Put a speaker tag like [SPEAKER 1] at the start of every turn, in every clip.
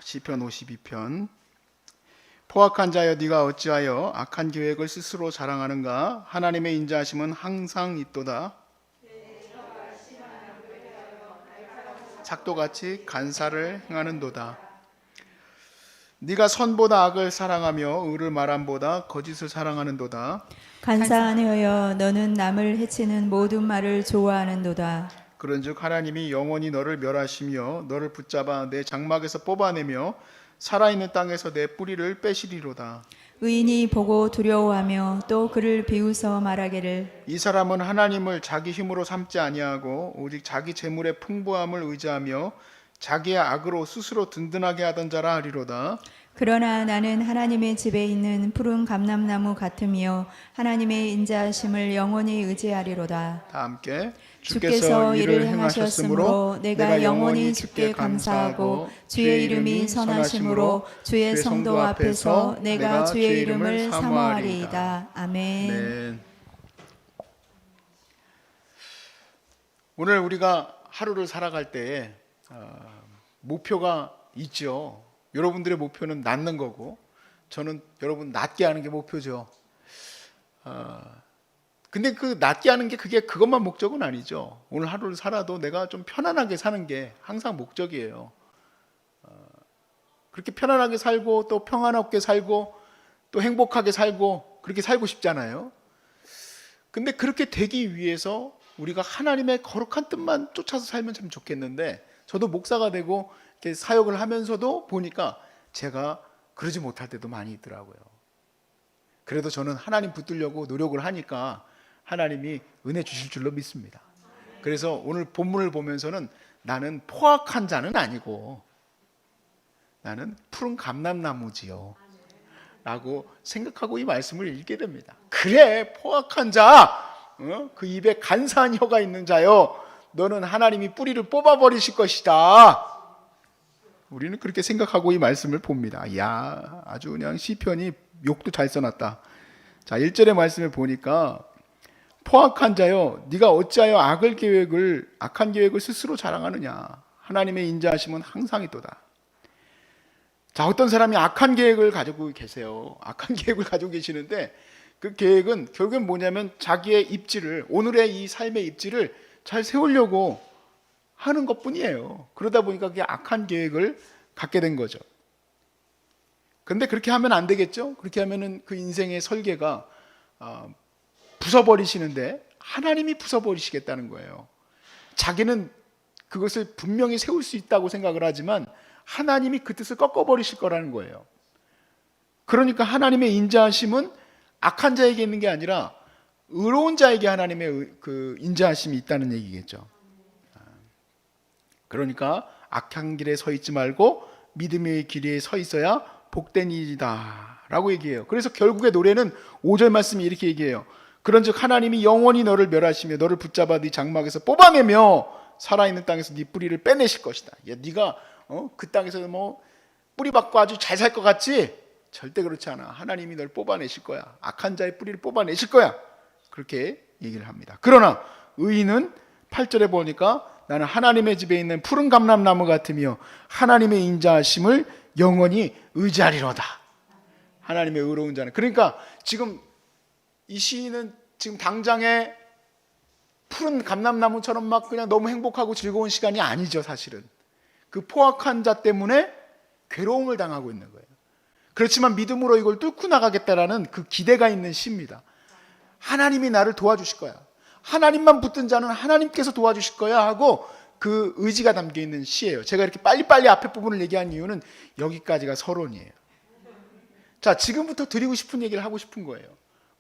[SPEAKER 1] 시편 52편. 포악한 자여 네가 어찌하여 악한 계획을 스스로 자랑하는가? 하나님의 인자하심은 항상 있도다. 작도같이 간사를 행하는도다. 네가 선보다 악을 사랑하며 의를 말함보다 거짓을 사랑하는도다.
[SPEAKER 2] 간사하여여 너는 남을 해치는 모든 말을 좋아하는도다.
[SPEAKER 1] 그런즉 하나님이 영원히 너를 멸하시며 너를 붙잡아 내 장막에서 뽑아내며 살아있는 땅에서 내 뿌리를 빼시리로다.
[SPEAKER 2] 의인이 보고 두려워하며 또 그를 비웃어 말하기를
[SPEAKER 1] 이 사람은 하나님을 자기 힘으로 삼지 아니하고 오직 자기 재물의 풍부함을 의지하며 자기의 악으로 스스로 든든하게 하던 자라 하리로다.
[SPEAKER 2] 그러나 나는 하나님의 집에 있는 푸른 감람나무 같으며 하나님의 인자하심을 영원히 의지하리로다.
[SPEAKER 1] 다 함께.
[SPEAKER 2] 주께서 이를 행하셨으므로 내가 영원히 주께 감사하고 주의 이름이 선하심으로 주의 성도 앞에서 내가 주의 이름을 사모하리이다. 아멘.
[SPEAKER 1] 네. 오늘 우리가 하루를 살아갈 때 목표가 있죠. 여러분들의 목표는 낫는 거고 저는 여러분 낫게 하는 게 목표죠. 근데 그 낫게 하는 게 그것만 목적은 아니죠. 오늘 하루를 살아도 내가 좀 편안하게 사는 게 항상 목적이에요. 그렇게 편안하게 살고 또 평안하게 살고 또 행복하게 살고 그렇게 살고 싶잖아요. 근데 그렇게 되기 위해서 우리가 하나님의 거룩한 뜻만 쫓아서 살면 참 좋겠는데 저도 목사가 되고 이렇게 사역을 하면서도 보니까 제가 그러지 못할 때도 많이 있더라고요. 그래도 저는 하나님 붙들려고 노력을 하니까 하나님이 은혜 주실 줄로 믿습니다. 그래서 오늘 본문을 보면서는 나는 포악한 자는 아니고 나는 푸른 감람나무지요 라고 생각하고 이 말씀을 읽게 됩니다. 그래, 포악한 자, 그 입에 간사한 혀가 있는 자요, 너는 하나님이 뿌리를 뽑아버리실 것이다. 우리는 그렇게 생각하고 이 말씀을 봅니다. 이야, 아주 그냥 시편이 욕도 잘 써놨다. 자, 1절의 말씀을 보니까 포악한 자여 네가 어찌하여 악한 계획을 스스로 자랑하느냐? 하나님의 인자하심은 항상 있도다. 자, 어떤 사람이 악한 계획을 가지고 계세요. 악한 계획을 가지고 계시는데 그 계획은 결국엔 뭐냐면 자기의 입지를, 오늘의 이 삶의 입지를 잘 세우려고 하는 것뿐이에요. 그러다 보니까 그게 악한 계획을 갖게 된 거죠. 근데 그렇게 하면 안 되겠죠? 그렇게 하면은 그 인생의 설계가 부숴버리시는데 하나님이 부숴버리시겠다는 거예요. 자기는 그것을 분명히 세울 수 있다고 생각을 하지만 하나님이 그 뜻을 꺾어버리실 거라는 거예요. 그러니까 하나님의 인자하심은 악한 자에게 있는 게 아니라 의로운 자에게 하나님의 그 인자하심이 있다는 얘기겠죠. 그러니까 악한 길에 서 있지 말고 믿음의 길에 서 있어야 복된 일이다 라고 얘기해요. 그래서 결국에 노래는 5절 말씀이 이렇게 얘기해요. 그런즉 하나님이 영원히 너를 멸하시며 너를 붙잡아 네 장막에서 뽑아내며 살아있는 땅에서 네 뿌리를 빼내실 것이다. 야, 네가 그 땅에서 뭐 뿌리 받고 아주 잘 살 것 같지? 절대 그렇지 않아. 하나님이 널 뽑아내실 거야. 악한 자의 뿌리를 뽑아내실 거야. 그렇게 얘기를 합니다. 그러나 의인은 8절에 보니까 나는 하나님의 집에 있는 푸른 감람나무 같으며 하나님의 인자하심을 영원히 의지하리로다. 하나님의 의로운 자는. 그러니까 지금 이 시인은 지금 당장에 푸른 감람나무처럼 막 그냥 너무 행복하고 즐거운 시간이 아니죠. 사실은 그 포악한 자 때문에 괴로움을 당하고 있는 거예요. 그렇지만 믿음으로 이걸 뚫고 나가겠다라는 그 기대가 있는 시입니다. 하나님이 나를 도와주실 거야. 하나님만 붙든 자는 하나님께서 도와주실 거야 하고 그 의지가 담겨 있는 시예요. 제가 이렇게 빨리빨리 앞에 부분을 얘기한 이유는 여기까지가 서론이에요. 자, 지금부터 드리고 싶은 얘기를 하고 싶은 거예요.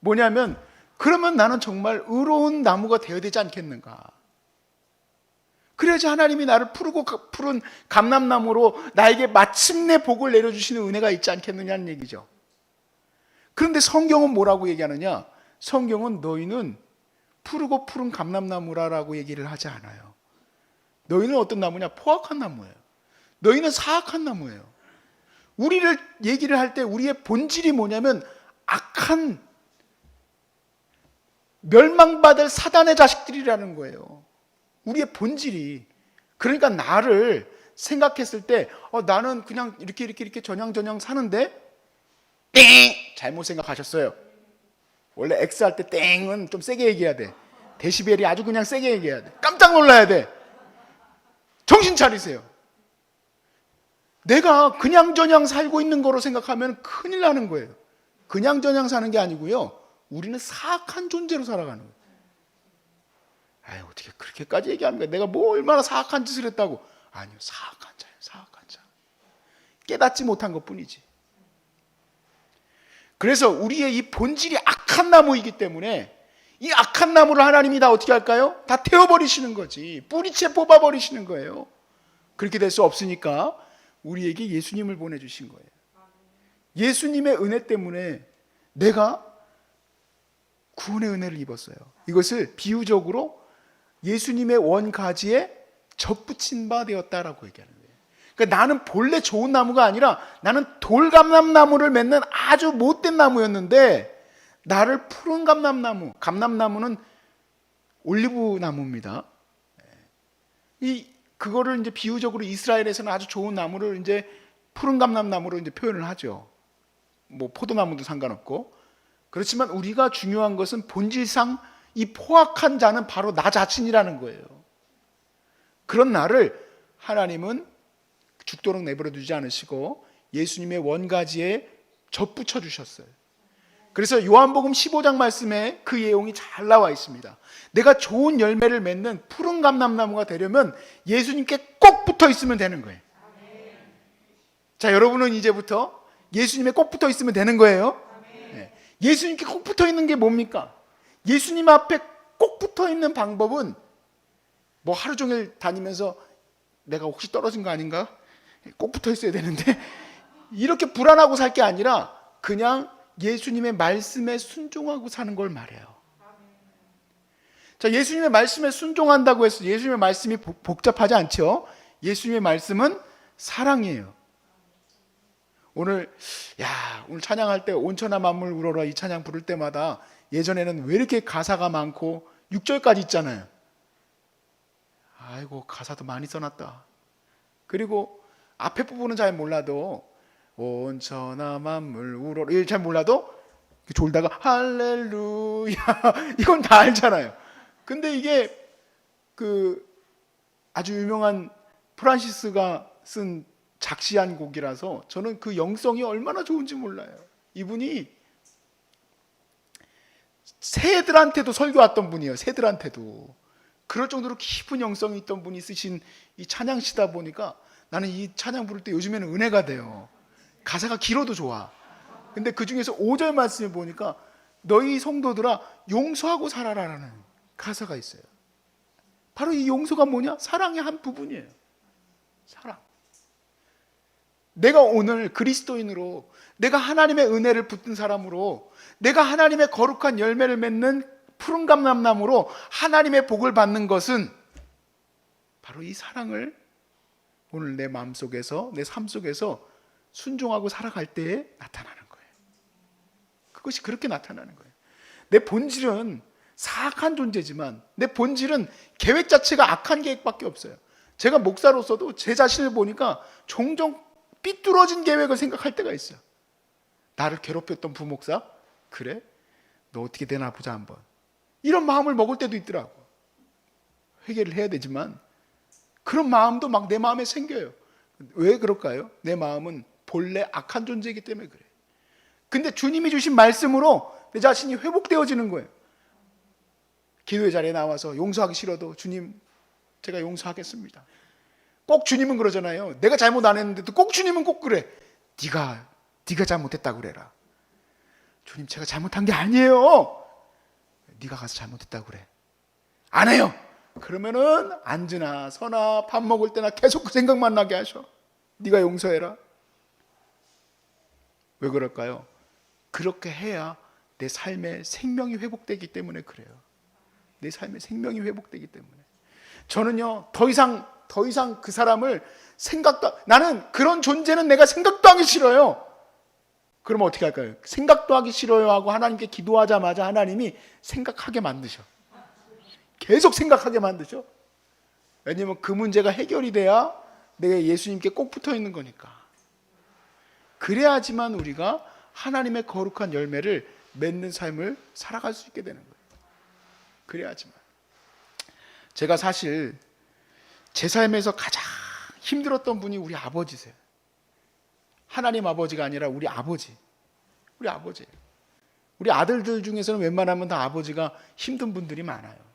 [SPEAKER 1] 뭐냐면 그러면 나는 정말 의로운 나무가 되어야 되지 않겠는가? 그래야지 하나님이 나를 푸른 감람나무로 나에게 마침내 복을 내려주시는 은혜가 있지 않겠느냐는 얘기죠. 그런데 성경은 뭐라고 얘기하느냐? 성경은 너희는 푸르고 푸른 감람나무라라고 얘기를 하지 않아요. 너희는 어떤 나무냐? 포악한 나무예요. 너희는 사악한 나무예요. 우리를 얘기를 할 때 우리의 본질이 뭐냐면 악한 멸망받을 사단의 자식들이라는 거예요. 우리의 본질이. 그러니까 나를 생각했을 때 나는 그냥 이렇게 전향 사는데 땡! 잘못 생각하셨어요. 원래 X 할 때 땡은 좀 세게 얘기해야 돼. 데시벨이 아주 그냥 세게 얘기해야 돼. 깜짝 놀라야 돼. 정신 차리세요. 내가 그냥저냥 살고 있는 거로 생각하면 큰일 나는 거예요. 그냥저냥 사는 게 아니고요. 우리는 사악한 존재로 살아가는 거예요. 아유, 어떻게 그렇게까지 얘기합니까? 내가 뭐 얼마나 사악한 짓을 했다고. 아니요, 사악한 자예요. 사악한 자. 깨닫지 못한 것뿐이지. 그래서 우리의 이 본질이 악한 나무이기 때문에 이 악한 나무를 하나님이 다 어떻게 할까요? 다 태워버리시는 거지. 뿌리채 뽑아버리시는 거예요. 그렇게 될 수 없으니까 우리에게 예수님을 보내주신 거예요. 예수님의 은혜 때문에 내가 구원의 은혜를 입었어요. 이것을 비유적으로 예수님의 원가지에 접붙인 바 되었다라고 얘기하는 거예요. 그러니까 나는 본래 좋은 나무가 아니라 나는 돌감람나무를 맺는 아주 못된 나무였는데 나를 푸른 감람나무, 감람나무는 올리브 나무입니다. 그거를 이제 비유적으로 이스라엘에서는 아주 좋은 나무를 이제 푸른 감람나무로 이제 표현을 하죠. 뭐 포도나무도 상관없고. 그렇지만 우리가 중요한 것은 본질상 이 포악한 자는 바로 나 자신이라는 거예요. 그런 나를 하나님은 죽도록 내버려 두지 않으시고 예수님의 원가지에 접붙여 주셨어요. 그래서 요한복음 15장 말씀에 그 내용이 잘 나와 있습니다. 내가 좋은 열매를 맺는 푸른 감람나무가 되려면 예수님께 꼭 붙어 있으면 되는 거예요. 자, 여러분은 이제부터 예수님에 꼭 붙어 있으면 되는 거예요. 네. 예수님께 꼭 붙어 있는 게 뭡니까? 예수님 앞에 꼭 붙어 있는 방법은 뭐 하루 종일 다니면서 내가 혹시 떨어진 거 아닌가? 꼭 붙어 있어야 되는데 이렇게 불안하고 살 게 아니라 그냥 예수님의 말씀에 순종하고 사는 걸 말해요. 자, 예수님의 말씀에 순종한다고 해서 예수님의 말씀이 복잡하지 않죠? 예수님의 말씀은 사랑이에요. 오늘 찬양할 때 온천하 만물 우러러 이 찬양 부를 때마다 예전에는 왜 이렇게 가사가 많고 6절까지 있잖아요. 아이고, 가사도 많이 써놨다. 그리고 앞에 부분은 잘 몰라도 온천하 만물 우러러 이걸 잘 몰라도 졸다가 할렐루야 이건 다 알잖아요. 근데 이게 그 아주 유명한 프란시스가 쓴 작시한 곡이라서 저는 그 영성이 얼마나 좋은지 몰라요. 이분이 새들한테도 설교 왔던 분이에요. 새들한테도. 그럴 정도로 깊은 영성이 있던 분이 쓰신 이 찬양시다 보니까 나는 이 찬양 부를 때 요즘에는 은혜가 돼요. 가사가 길어도 좋아. 근데 그 중에서 5절 말씀에 보니까 너희 성도들아 용서하고 살아라라는 가사가 있어요. 바로 이 용서가 뭐냐? 사랑의 한 부분이에요. 사랑. 내가 오늘 그리스도인으로, 내가 하나님의 은혜를 붙든 사람으로, 내가 하나님의 거룩한 열매를 맺는 푸른 감람나무로 하나님의 복을 받는 것은 바로 이 사랑을 오늘 내 마음속에서, 내 삶 속에서 순종하고 살아갈 때에 나타나는 거예요. 그것이 그렇게 나타나는 거예요. 내 본질은 사악한 존재지만 내 본질은 계획 자체가 악한 계획밖에 없어요. 제가 목사로서도 제 자신을 보니까 종종 삐뚤어진 계획을 생각할 때가 있어요. 나를 괴롭혔던 부목사? 그래? 너 어떻게 되나 보자 한번. 이런 마음을 먹을 때도 있더라고. 회개를 해야 되지만 그런 마음도 막 내 마음에 생겨요. 왜 그럴까요? 내 마음은 본래 악한 존재이기 때문에 그래요. 근데 주님이 주신 말씀으로 내 자신이 회복되어지는 거예요. 기도의 자리에 나와서 용서하기 싫어도 주님 제가 용서하겠습니다. 꼭 주님은 그러잖아요. 내가 잘못 안 했는데도 꼭 주님은 꼭 그래. 네가 잘못했다고 그래라. 주님 제가 잘못한 게 아니에요. 네가 가서 잘못했다고 그래. 안 해요. 그러면은 앉으나 서나 밥 먹을 때나 계속 그 생각만 나게 하셔. 네가 용서해라. 왜 그럴까요? 그렇게 해야 내 삶의 생명이 회복되기 때문에 그래요. 내 삶의 생명이 회복되기 때문에. 저는요 더 이상 그 사람을 나는 그런 존재는 내가 생각도 하기 싫어요. 그러면 어떻게 할까요? 생각도 하기 싫어요 하고 하나님께 기도하자마자 하나님이 생각하게 만드셔. 계속 생각하게 만드셔. 왜냐면 그 문제가 해결이 돼야 내가 예수님께 꼭 붙어 있는 거니까. 그래야지만 우리가 하나님의 거룩한 열매를 맺는 삶을 살아갈 수 있게 되는 거예요. 그래야지만. 제가 사실 제 삶에서 가장 힘들었던 분이 우리 아버지세요. 하나님 아버지가 아니라 우리 아버지. 우리 아버지예요. 우리 아들들 중에서는 웬만하면 다 아버지가 힘든 분들이 많아요.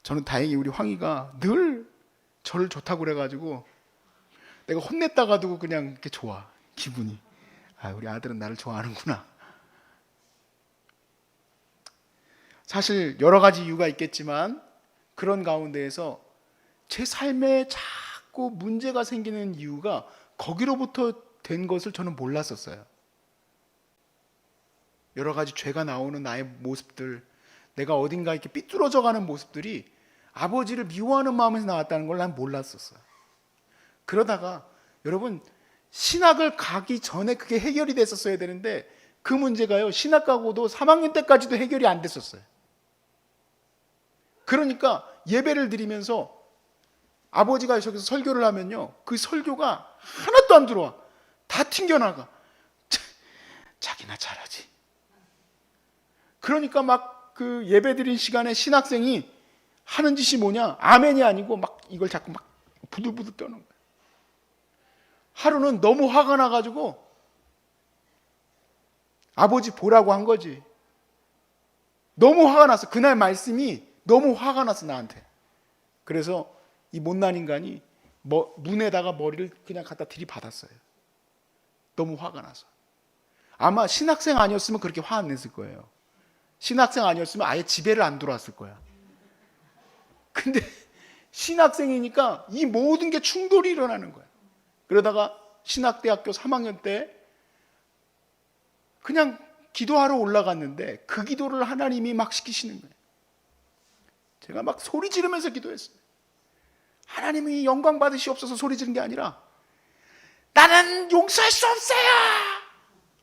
[SPEAKER 1] 저는 다행히 우리 황희가 늘 저를 좋다고 그래가지고 내가 혼냈다가도 그냥 이렇게 좋아. 기분이. 아, 우리 아들은 나를 좋아하는구나. 사실 여러 가지 이유가 있겠지만 그런 가운데에서 제 삶에 자꾸 문제가 생기는 이유가 거기로부터 된 것을 저는 몰랐었어요. 여러 가지 죄가 나오는 나의 모습들, 내가 어딘가 이렇게 삐뚤어져 가는 모습들이 아버지를 미워하는 마음에서 나왔다는 걸 난 몰랐었어요. 그러다가 여러분, 신학을 가기 전에 그게 해결이 됐었어야 되는데 그 문제가요, 신학 가고도 3학년 때까지도 해결이 안 됐었어요. 그러니까 예배를 드리면서 아버지가 저기서 설교를 하면요, 그 설교가 하나도 안 들어와. 다 튕겨나가. 자기나 잘하지. 그러니까 막 그 예배 드린 시간에 신학생이 하는 짓이 뭐냐? 아멘이 아니고 막 이걸 자꾸 막 부들부들 떠는 거예요. 하루는 너무 화가 나가지고 아버지 보라고 한 거지. 너무 화가 났어. 그날 말씀이 너무 화가 났어, 나한테. 그래서 이 못난 인간이 문에다가 머리를 그냥 갖다 들이받았어요. 너무 화가 나서. 아마 신학생 아니었으면 그렇게 화 안 냈을 거예요. 신학생 아니었으면 아예 집에를 안 들어왔을 거야. 근데 신학생이니까 이 모든 게 충돌이 일어나는 거야. 그러다가 신학대학교 3학년 때 그냥 기도하러 올라갔는데 그 기도를 하나님이 막 시키시는 거예요. 제가 막 소리 지르면서 기도했어요. 하나님이 영광 받으시옵소서 소리 지른 게 아니라 나는 용서할 수 없어요.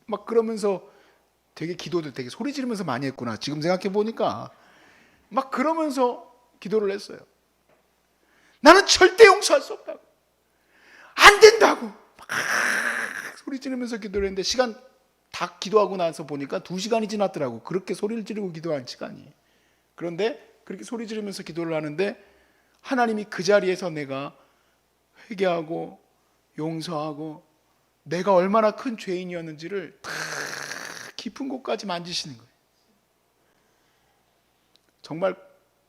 [SPEAKER 1] 막 그러면서 되게 기도도 되게 소리 지르면서 많이 했구나. 지금 생각해 보니까 막 그러면서 기도를 했어요. 나는 절대 용서할 수 없다고. 안 된다고. 막 소리 지르면서 기도를 했는데 시간 다 기도하고 나서 보니까 2시간이 지났더라고. 그렇게 소리를 지르고 기도한 시간이. 그런데 그렇게 소리 지르면서 기도를 하는데 하나님이 그 자리에서 내가 회개하고 용서하고 내가 얼마나 큰 죄인이었는지를 다 깊은 곳까지 만지시는 거예요. 정말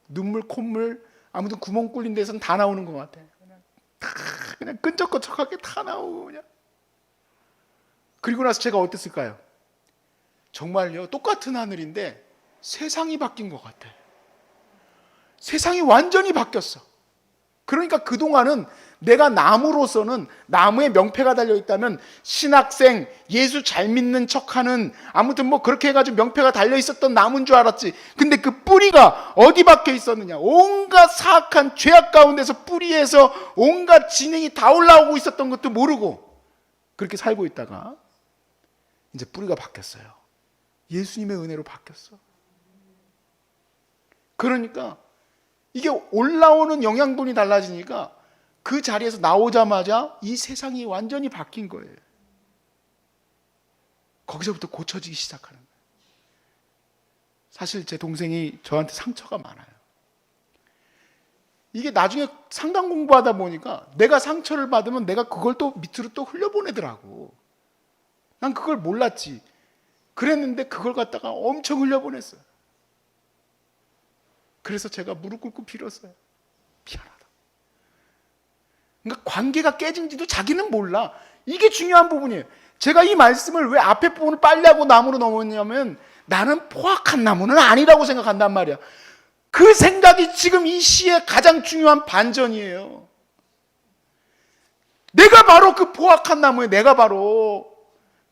[SPEAKER 1] 눈물, 콧물, 아무튼 구멍 꿀린 데서는 다 나오는 것 같아요. 그냥 끈적끈적하게 다 나오고 그냥. 그리고 나서 제가 어땠을까요? 정말요, 똑같은 하늘인데 세상이 바뀐 것 같아요. 세상이 완전히 바뀌었어. 그러니까 그동안은 내가 나무로서는 나무에 명패가 달려있다면 신학생, 예수 잘 믿는 척하는 아무튼 뭐 그렇게 해가지고 명패가 달려있었던 나무인 줄 알았지. 근데 그 뿌리가 어디 박혀 있었느냐? 온갖 사악한 죄악 가운데서 뿌리에서 온갖 진행이 다 올라오고 있었던 것도 모르고 그렇게 살고 있다가 이제 뿌리가 바뀌었어요. 예수님의 은혜로 바뀌었어. 그러니까 이게 올라오는 영양분이 달라지니까 그 자리에서 나오자마자 이 세상이 완전히 바뀐 거예요. 거기서부터 고쳐지기 시작하는 거예요. 사실 제 동생이 저한테 상처가 많아요. 이게 나중에 상담 공부하다 보니까 내가 상처를 받으면 내가 그걸 또 밑으로 또 흘려보내더라고. 난 그걸 몰랐지. 그랬는데 그걸 갖다가 엄청 흘려보냈어요. 그래서 제가 무릎 꿇고 빌었어요. 미안하다. 그러니까 관계가 깨진지도 자기는 몰라. 이게 중요한 부분이에요. 제가 이 말씀을 왜 앞에 부분을 빨리 하고 나무로 넘었냐면 나는 포악한 나무는 아니라고 생각한단 말이야. 그 생각이 지금 이 시의 가장 중요한 반전이에요. 내가 바로 그 포악한 나무에 내가 바로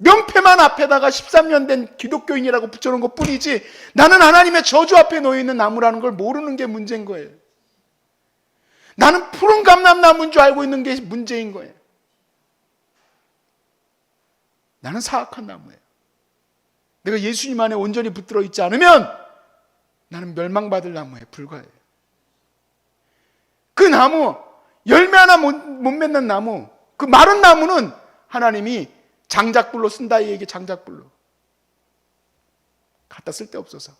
[SPEAKER 1] 명패만 앞에다가 13년 된 기독교인이라고 붙여놓은 것 뿐이지 나는 하나님의 저주 앞에 놓여있는 나무라는 걸 모르는 게 문제인 거예요. 나는 푸른 감람나무인 줄 알고 있는 게 문제인 거예요. 나는 사악한 나무예요. 내가 예수님 안에 온전히 붙들어 있지 않으면 나는 멸망받을 나무에 불과해요. 그 나무, 열매 하나 못 맺는 나무, 그 마른 나무는 하나님이 장작불로 쓴다, 이 얘기. 장작불로 갖다 쓸 데 없어서.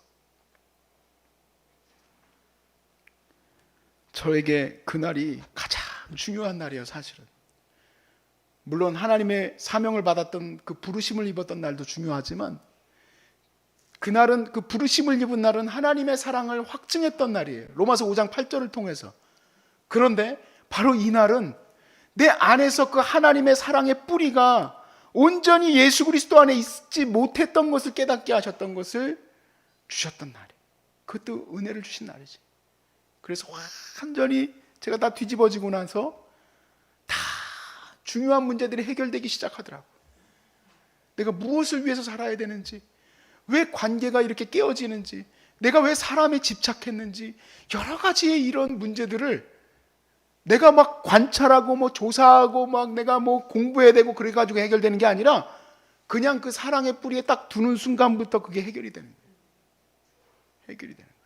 [SPEAKER 1] 저에게 그날이 가장 중요한 날이에요, 사실은. 물론 하나님의 사명을 받았던 그 부르심을 입었던 날도 중요하지만, 그날은, 그 부르심을 입은 날은 하나님의 사랑을 확증했던 날이에요. 로마서 5장 8절을 통해서. 그런데 바로 이 날은 내 안에서 그 하나님의 사랑의 뿌리가 온전히 예수 그리스도 안에 있지 못했던 것을 깨닫게 하셨던 것을 주셨던 날이에요. 그것도 은혜를 주신 날이지. 그래서 완전히 제가 다 뒤집어지고 나서 다 중요한 문제들이 해결되기 시작하더라고요. 내가 무엇을 위해서 살아야 되는지, 왜 관계가 이렇게 깨어지는지, 내가 왜 사람에 집착했는지, 여러 가지의 이런 문제들을 내가 막 관찰하고 뭐 조사하고 막 내가 뭐 공부해야 되고 그래가지고 해결되는 게 아니라 그냥 그 사랑의 뿌리에 딱 두는 순간부터 그게 해결이 되는 거예요. 해결이 되는 거예요.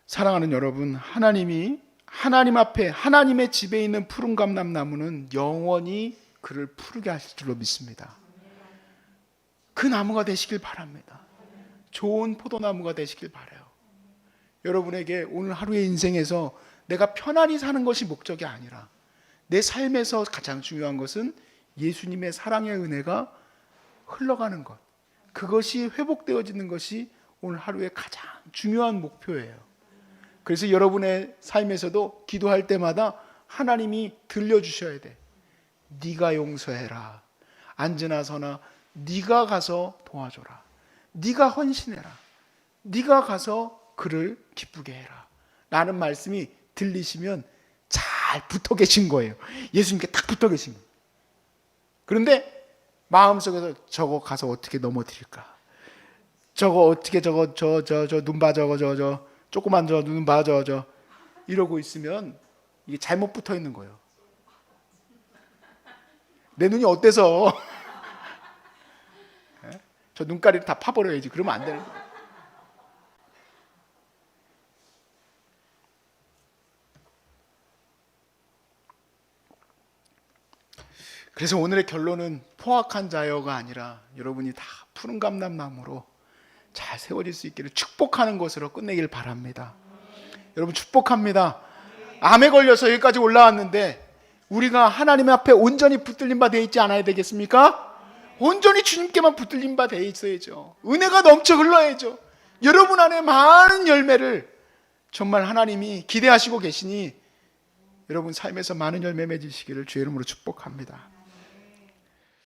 [SPEAKER 1] 사랑하는 여러분, 하나님이 하나님 앞에, 하나님의 집에 있는 푸른 감람나무는 영원히 그를 푸르게 하실 줄로 믿습니다. 그 나무가 되시길 바랍니다. 좋은 포도나무가 되시길 바라요. 여러분에게 오늘 하루의 인생에서 내가 편안히 사는 것이 목적이 아니라 내 삶에서 가장 중요한 것은 예수님의 사랑의 은혜가 흘러가는 것, 그것이 회복되어지는 것이 오늘 하루의 가장 중요한 목표예요. 그래서 여러분의 삶에서도 기도할 때마다 하나님이 들려주셔야 돼. 네가 용서해라. 앉으나 서나 네가 가서 도와줘라. 네가 헌신해라. 네가 가서 그를 기쁘게 해라. 라는 말씀이 들리시면 잘 붙어 계신 거예요. 예수님께 딱 붙어 계신 거예요. 그런데 마음속에서 저거 가서 어떻게 넘어뜨릴까? 저거 어떻게 저거 눈 봐 저거 조그만 저 눈 봐 저 이러고 있으면 이게 잘못 붙어 있는 거예요. 내 눈이 어때서 저 눈가리를 다 파버려야지. 그러면 안 되는 거예요. 그래서 오늘의 결론은 포악한 자여가 아니라 여러분이 다 푸른 감람나무로 잘 세워질 수 있기를 축복하는 것으로 끝내길 바랍니다. 여러분 축복합니다. 암에 걸려서 여기까지 올라왔는데 우리가 하나님 앞에 온전히 붙들린 바 되어 있지 않아야 되겠습니까? 온전히 주님께만 붙들린 바 되어 있어야죠. 은혜가 넘쳐 흘러야죠. 여러분 안에 많은 열매를 정말 하나님이 기대하시고 계시니 여러분 삶에서 많은 열매 맺으시기를 주의 이름으로 축복합니다.